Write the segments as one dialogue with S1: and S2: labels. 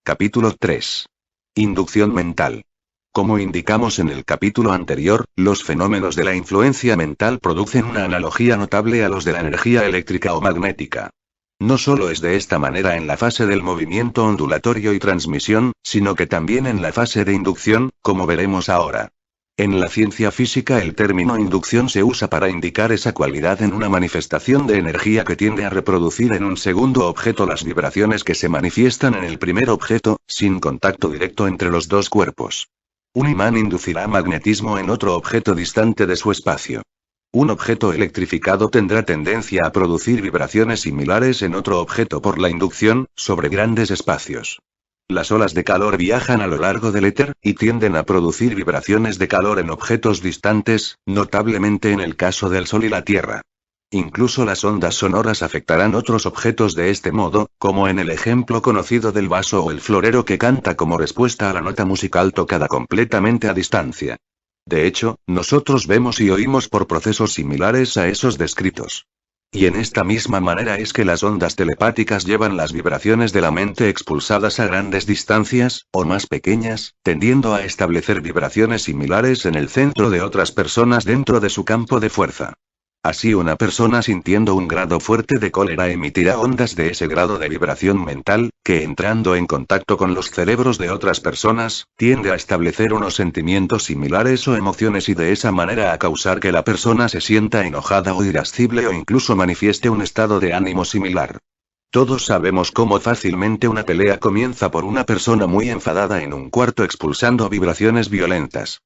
S1: Capítulo 3. Inducción mental. Como indicamos en el capítulo anterior, los fenómenos de la influencia mental producen una analogía notable a los de la energía eléctrica o magnética. No solo es de esta manera en la fase del movimiento ondulatorio y transmisión, sino que también en la fase de inducción, como veremos ahora. En la ciencia física el término inducción se usa para indicar esa cualidad en una manifestación de energía que tiende a reproducir en un segundo objeto las vibraciones que se manifiestan en el primer objeto, sin contacto directo entre los dos cuerpos. Un imán inducirá magnetismo en otro objeto distante de su espacio. Un objeto electrificado tendrá tendencia a producir vibraciones similares en otro objeto por la inducción, sobre grandes espacios. Las olas de calor viajan a lo largo del éter, y tienden a producir vibraciones de calor en objetos distantes, notablemente en el caso del Sol y la Tierra. Incluso las ondas sonoras afectarán otros objetos de este modo, como en el ejemplo conocido del vaso o el florero que canta como respuesta a la nota musical tocada completamente a distancia. De hecho, nosotros vemos y oímos por procesos similares a esos descritos. Y en esta misma manera es que las ondas telepáticas llevan las vibraciones de la mente expulsadas a grandes distancias, o más pequeñas, tendiendo a establecer vibraciones similares en el centro de otras personas dentro de su campo de fuerza. Así una persona sintiendo un grado fuerte de cólera emitirá ondas de ese grado de vibración mental, que entrando en contacto con los cerebros de otras personas, tiende a establecer unos sentimientos similares o emociones y de esa manera a causar que la persona se sienta enojada o irascible o incluso manifieste un estado de ánimo similar. Todos sabemos cómo fácilmente una pelea comienza por una persona muy enfadada en un cuarto expulsando vibraciones violentas.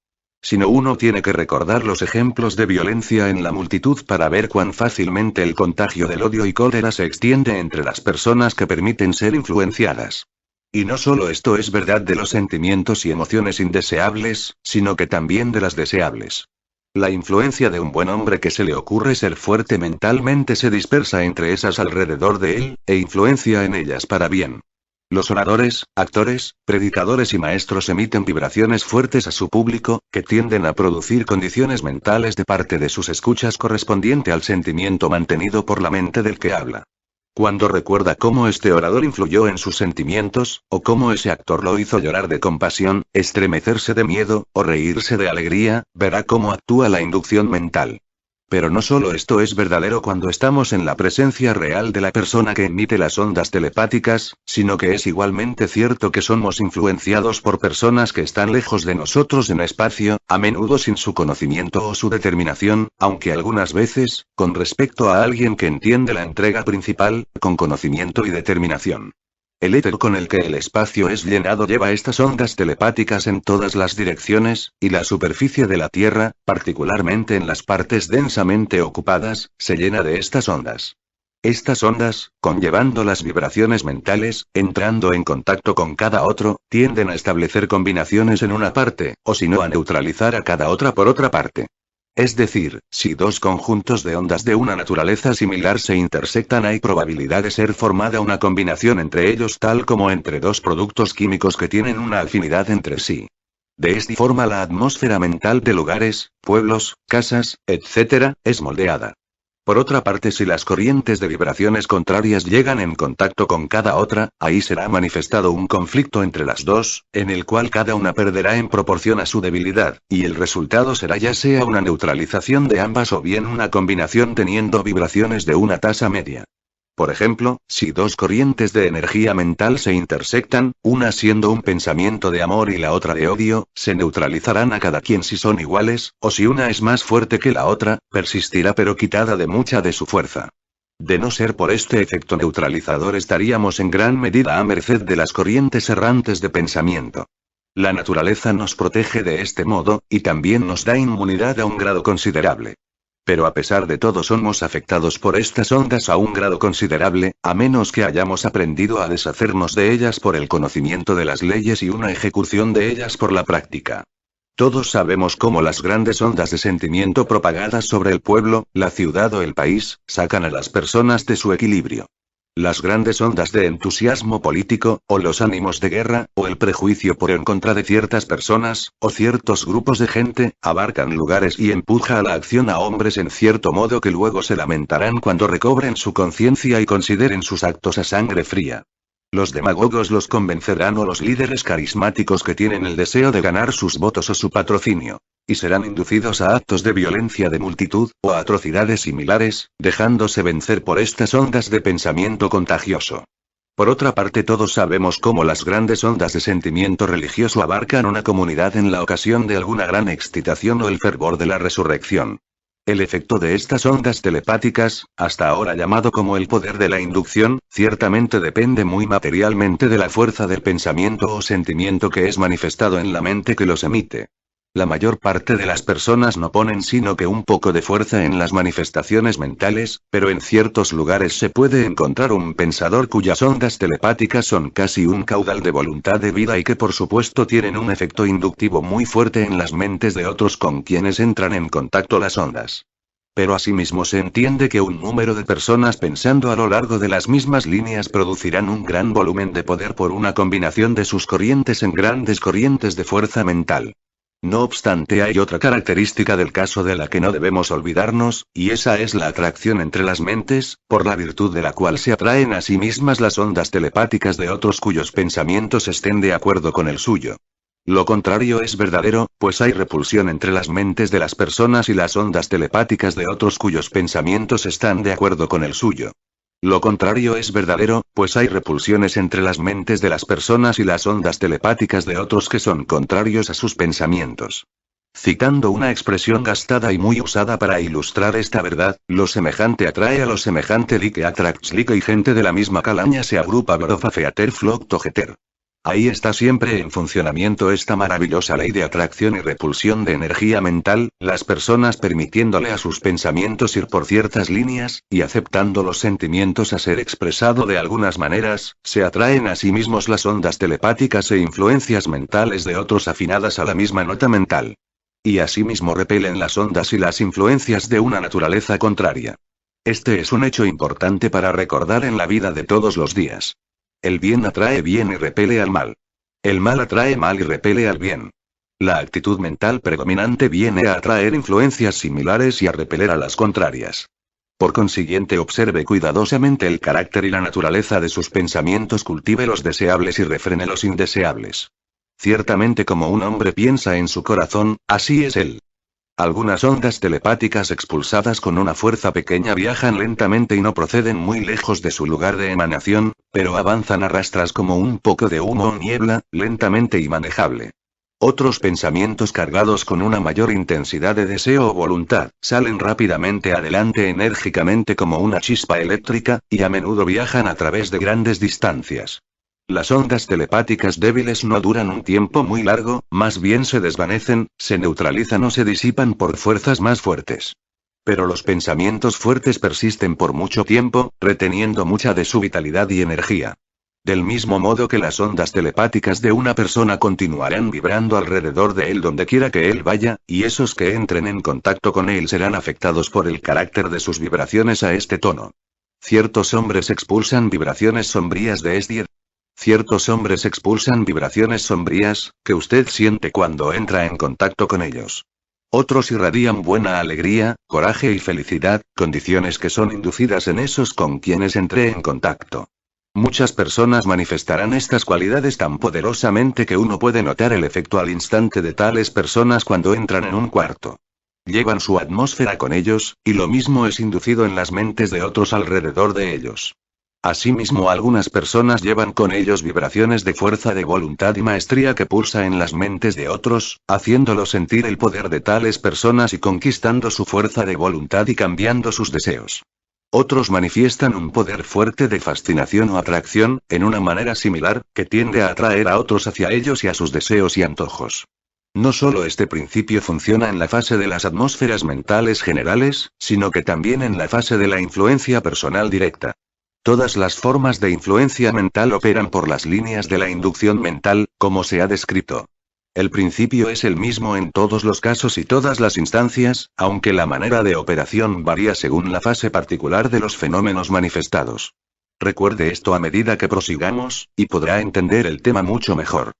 S1: Sino uno tiene que recordar los ejemplos de violencia en la multitud para ver cuán fácilmente el contagio del odio y cólera se extiende entre las personas que permiten ser influenciadas. Y no solo esto es verdad de los sentimientos y emociones indeseables, sino que también de las deseables. La influencia de un buen hombre que se le ocurre ser fuerte mentalmente se dispersa entre esas alrededor de él, e influencia en ellas para bien. Los oradores, actores, predicadores y maestros emiten vibraciones fuertes a su público, que tienden a producir condiciones mentales de parte de sus escuchas correspondiente al sentimiento mantenido por la mente del que habla. Cuando recuerda cómo este orador influyó en sus sentimientos, o cómo ese actor lo hizo llorar de compasión, estremecerse de miedo, o reírse de alegría, verá cómo actúa la inducción mental. Pero no solo esto es verdadero cuando estamos en la presencia real de la persona que emite las ondas telepáticas, sino que es igualmente cierto que somos influenciados por personas que están lejos de nosotros en espacio, a menudo sin su conocimiento o su determinación, aunque algunas veces, con respecto a alguien que entiende la entrega principal, con conocimiento y determinación. El éter con el que el espacio es llenado lleva estas ondas telepáticas en todas las direcciones, y la superficie de la Tierra, particularmente en las partes densamente ocupadas, se llena de estas ondas. Estas ondas, conllevando las vibraciones mentales, entrando en contacto con cada otro, tienden a establecer combinaciones en una parte, o si no a neutralizar a cada otra por otra parte. Es decir, si dos conjuntos de ondas de una naturaleza similar se intersectan hay probabilidad de ser formada una combinación entre ellos tal como entre dos productos químicos que tienen una afinidad entre sí. De esta forma la atmósfera mental de lugares, pueblos, casas, etc., es moldeada. Por otra parte, si las corrientes de vibraciones contrarias llegan en contacto con cada otra, ahí será manifestado un conflicto entre las dos, en el cual cada una perderá en proporción a su debilidad, y el resultado será ya sea una neutralización de ambas o bien una combinación teniendo vibraciones de una tasa media. Por ejemplo, si dos corrientes de energía mental se intersectan, una siendo un pensamiento de amor y la otra de odio, se neutralizarán a cada quien si son iguales, o si una es más fuerte que la otra, persistirá pero quitada de mucha de su fuerza. De no ser por este efecto neutralizador estaríamos en gran medida a merced de las corrientes errantes de pensamiento. La naturaleza nos protege de este modo, y también nos da inmunidad a un grado considerable. Pero a pesar de todo somos afectados por estas ondas a un grado considerable, a menos que hayamos aprendido a deshacernos de ellas por el conocimiento de las leyes y una ejecución de ellas por la práctica. Todos sabemos cómo las grandes ondas de sentimiento propagadas sobre el pueblo, la ciudad o el país, sacan a las personas de su equilibrio. Las grandes ondas de entusiasmo político, o los ánimos de guerra, o el prejuicio por en contra de ciertas personas, o ciertos grupos de gente, abarcan lugares y empuja a la acción a hombres en cierto modo que luego se lamentarán cuando recobren su conciencia y consideren sus actos a sangre fría. Los demagogos los convencerán o los líderes carismáticos que tienen el deseo de ganar sus votos o su patrocinio. Y serán inducidos a actos de violencia de multitud, o a atrocidades similares, dejándose vencer por estas ondas de pensamiento contagioso. Por otra parte, todos sabemos cómo las grandes ondas de sentimiento religioso abarcan una comunidad en la ocasión de alguna gran excitación o el fervor de la resurrección. El efecto de estas ondas telepáticas, hasta ahora llamado como el poder de la inducción, ciertamente depende muy materialmente de la fuerza del pensamiento o sentimiento que es manifestado en la mente que los emite. La mayor parte de las personas no ponen sino que un poco de fuerza en las manifestaciones mentales, pero en ciertos lugares se puede encontrar un pensador cuyas ondas telepáticas son casi un caudal de voluntad de vida y que por supuesto tienen un efecto inductivo muy fuerte en las mentes de otros con quienes entran en contacto las ondas. Pero asimismo se entiende que un número de personas pensando a lo largo de las mismas líneas producirán un gran volumen de poder por una combinación de sus corrientes en grandes corrientes de fuerza mental. No obstante, hay otra característica del caso de la que no debemos olvidarnos, y esa es la atracción entre las mentes, por la virtud de la cual se atraen a sí mismas las ondas telepáticas de otros cuyos pensamientos estén de acuerdo con el suyo. Lo contrario es verdadero, pues hay repulsión entre las mentes de las personas y las ondas telepáticas de otros cuyos pensamientos están de acuerdo con el suyo. Lo contrario es verdadero, pues hay repulsiones entre las mentes de las personas y las ondas telepáticas de otros que son contrarios a sus pensamientos. Citando una expresión gastada y muy usada para ilustrar esta verdad, lo semejante atrae a lo semejante, like attracts like, y gente de la misma calaña se agrupa a feater flock together. Ahí está siempre en funcionamiento esta maravillosa ley de atracción y repulsión de energía mental, las personas permitiéndole a sus pensamientos ir por ciertas líneas, y aceptando los sentimientos a ser expresado de algunas maneras, se atraen a sí mismos las ondas telepáticas e influencias mentales de otros afinadas a la misma nota mental. Y asimismo repelen las ondas y las influencias de una naturaleza contraria. Este es un hecho importante para recordar en la vida de todos los días. El bien atrae bien y repele al mal. El mal atrae mal y repele al bien. La actitud mental predominante viene a atraer influencias similares y a repeler a las contrarias. Por consiguiente, observe cuidadosamente el carácter y la naturaleza de sus pensamientos, cultive los deseables y refrene los indeseables. Ciertamente, como un hombre piensa en su corazón, así es él. Algunas ondas telepáticas expulsadas con una fuerza pequeña viajan lentamente y no proceden muy lejos de su lugar de emanación, pero avanzan a rastras como un poco de humo o niebla, lentamente y manejable. Otros pensamientos cargados con una mayor intensidad de deseo o voluntad, salen rápidamente adelante enérgicamente como una chispa eléctrica, y a menudo viajan a través de grandes distancias. Las ondas telepáticas débiles no duran un tiempo muy largo, más bien se desvanecen, se neutralizan o se disipan por fuerzas más fuertes. Pero los pensamientos fuertes persisten por mucho tiempo, reteniendo mucha de su vitalidad y energía. Del mismo modo que las ondas telepáticas de una persona continuarán vibrando alrededor de él donde quiera que él vaya, y esos que entren en contacto con él serán afectados por el carácter de sus vibraciones a este tono. Ciertos hombres expulsan vibraciones sombrías de este. Ciertos hombres expulsan vibraciones sombrías, que usted siente cuando entra en contacto con ellos. Otros irradian buena alegría, coraje y felicidad, condiciones que son inducidas en esos con quienes entré en contacto. Muchas personas manifestarán estas cualidades tan poderosamente que uno puede notar el efecto al instante de tales personas cuando entran en un cuarto. Llevan su atmósfera con ellos, y lo mismo es inducido en las mentes de otros alrededor de ellos. Asimismo, algunas personas llevan con ellos vibraciones de fuerza de voluntad y maestría que pulsa en las mentes de otros, haciéndolo sentir el poder de tales personas y conquistando su fuerza de voluntad y cambiando sus deseos. Otros manifiestan un poder fuerte de fascinación o atracción, en una manera similar, que tiende a atraer a otros hacia ellos y a sus deseos y antojos. No solo este principio funciona en la fase de las atmósferas mentales generales, sino que también en la fase de la influencia personal directa. Todas las formas de influencia mental operan por las líneas de la inducción mental, como se ha descrito. El principio es el mismo en todos los casos y todas las instancias, aunque la manera de operación varía según la fase particular de los fenómenos manifestados. Recuerde esto a medida que prosigamos, y podrá entender el tema mucho mejor.